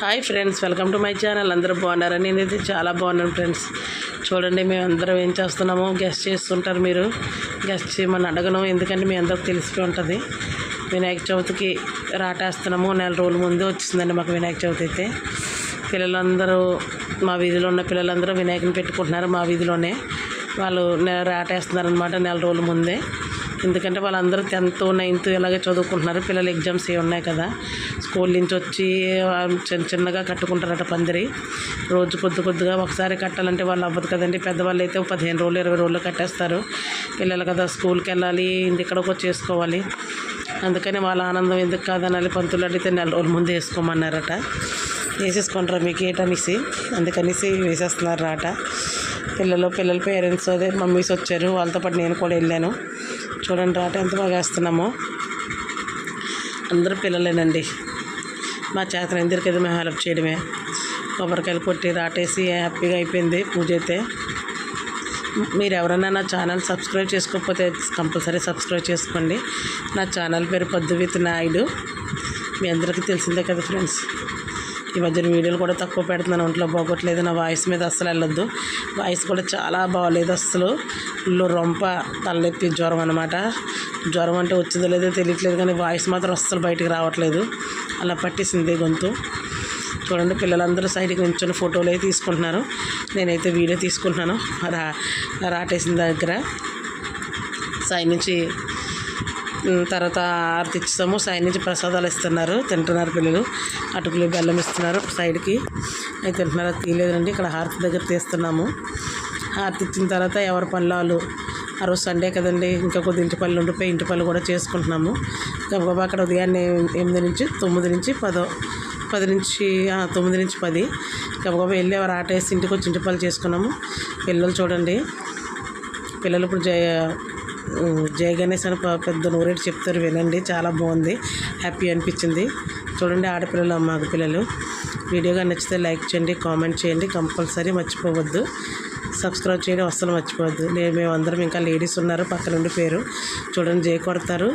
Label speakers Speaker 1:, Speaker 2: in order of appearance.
Speaker 1: Hi friends, welcome to my channel. అందరూ బాగున్నారా? నేనైతే చాలా బాగున్నాను ఫ్రెండ్స్. చూడండి, మేము అందరం ఏం చేస్తున్నామో గెస్ట్ చేస్తుంటారు. మీరు గెస్ట్ చేయమని అడగను, ఎందుకంటే మీ అందరికి తెలిసిపోయి ఉంటుంది. వినాయక చవితికి రాటేస్తున్నాము. 4 రోజుల ముందు వచ్చిందండి మాకు వినాయక చవితి. అయితే పిల్లలందరూ, మా వీధిలో ఉన్న పిల్లలందరూ వినాయకుని పెట్టుకుంటున్నారు. మా వీధిలోనే వాళ్ళు రాటేస్తున్నారనమాట 4 రోజుల ముందే. ఎందుకంటే వాళ్ళందరూ 10th 9th ఇలాగే చదువుకుంటున్నారు. పిల్లలు ఎగ్జామ్స్ ఏ ఉన్నాయి కదా, స్కూల్ నుంచి వచ్చి చిన్నగా కట్టుకుంటారట పందిరి. రోజు కొద్దిగా ఒకసారి కట్టాలంటే వాళ్ళు అవ్వదు కదండి. పెద్దవాళ్ళు అయితే 15 రోజులు 20 రోజులు కట్టేస్తారు. పిల్లలు కదా స్కూల్కి వెళ్ళాలి, ఇంటికడకు చేసుకోవాలి. అందుకని వాళ్ళ ఆనందం ఎందుకు కాదనాలి. పంతులు అడిగితే 4 రోజుల ముందు వేసుకోమన్నారట. వేసేసుకుంటారా మీకు ఏటనేసి, అందుకనేసి వేసేస్తున్నారు రాట. పిల్లల పేరెంట్స్ అదే మమ్మీస్ వచ్చారు, వాళ్ళతో పాటు నేను కూడా వెళ్ళాను. చూడండి రాట ఎంత బాగా వేస్తున్నామో. అందరూ పిల్లలేనండి. మా చేతన ఎందుకు కదా మేము హెల్ప్ చేయడమే. కొబ్బరికాయలు కొట్టి రాటేసి హ్యాపీగా అయిపోయింది పూజ అయితే. మీరు ఎవరైనా నా ఛానల్ సబ్స్క్రైబ్ చేసుకోకపోతే కంపల్సరీ సబ్స్క్రైబ్ చేసుకోండి. నా ఛానల్ పేరు పొద్దు విత్ నాయుడు. మీ అందరికీ తెలిసిందే కదా ఫ్రెండ్స్. ఈ మధ్యన వీడియోలు కూడా తక్కువ పెడుతున్నాను, ఒంట్లో బాగోట్లేదు. నా వాయిస్ మీద అస్సలు వెళ్ళొద్దు. వాయిస్ కూడా చాలా బాగోలేదు అస్సలు. ఫుల్ రొంప, తలనొప్పి, జ్వరం అనమాట. జ్వరం అంటే వచ్చిందో లేదో తెలియట్లేదు, కానీ వాయిస్ మాత్రం అస్సలు బయటికి రావట్లేదు. అలా పట్టేసింది గొంతు. చూడండి, పిల్లలందరూ సైడ్కి నించొని ఫోటోలు అయితే తీసుకుంటున్నారు. నేనైతే వీడియో తీసుకుంటున్నాను. రాటేసిన దగ్గర సైడ్ నుంచి తర్వాత ఆరతి ఇచ్చాము. సైడ్ నుంచి ప్రసాదాలు ఇస్తున్నారు, తింటున్నారు పిల్లలు. అటుకులు బెల్లం ఇస్తున్నారు సైడ్కి, అయితే తింటున్నారు. తీయలేదండి, ఇక్కడ హారతి దగ్గర తీస్తున్నాము. హారతి ఇచ్చిన తర్వాత ఎవరి పనులు ఆ రోజు సండే కదండి, ఇంకా కొద్ది ఇంటి పనులు ఉండిపోయి ఇంటి పనులు కూడా చేసుకుంటున్నాము. గబగబా అక్కడ ఉదయాన్నే 8 నుంచి 9 నుంచి 10 నుంచి 9 నుంచి 10 గబగబా వెళ్ళి ఎవరు ఆటేసి ఇంటికి వచ్చి ఇంటి పనులు చేసుకున్నాము. పిల్లలు చూడండి, పిల్లలు ఇప్పుడు జయ గణేష్ అని పెద్ద నోరేటి చెప్తారు, వినండి. చాలా బాగుంది, హ్యాపీ అనిపించింది. చూడండి, ఆడపిల్లలు మగ పిల్లలు. వీడియోగా నచ్చితే లైక్ చేయండి, కామెంట్ చేయండి, కంపల్సరీ మర్చిపోవద్దు. సబ్స్క్రైబ్ చేయడం అస్సలు మర్చిపోవద్దు. మేము అందరం ఇంకా లేడీస్ ఉన్నారు పక్క నుండి పేరు చూడండి, జయ కొడతారు.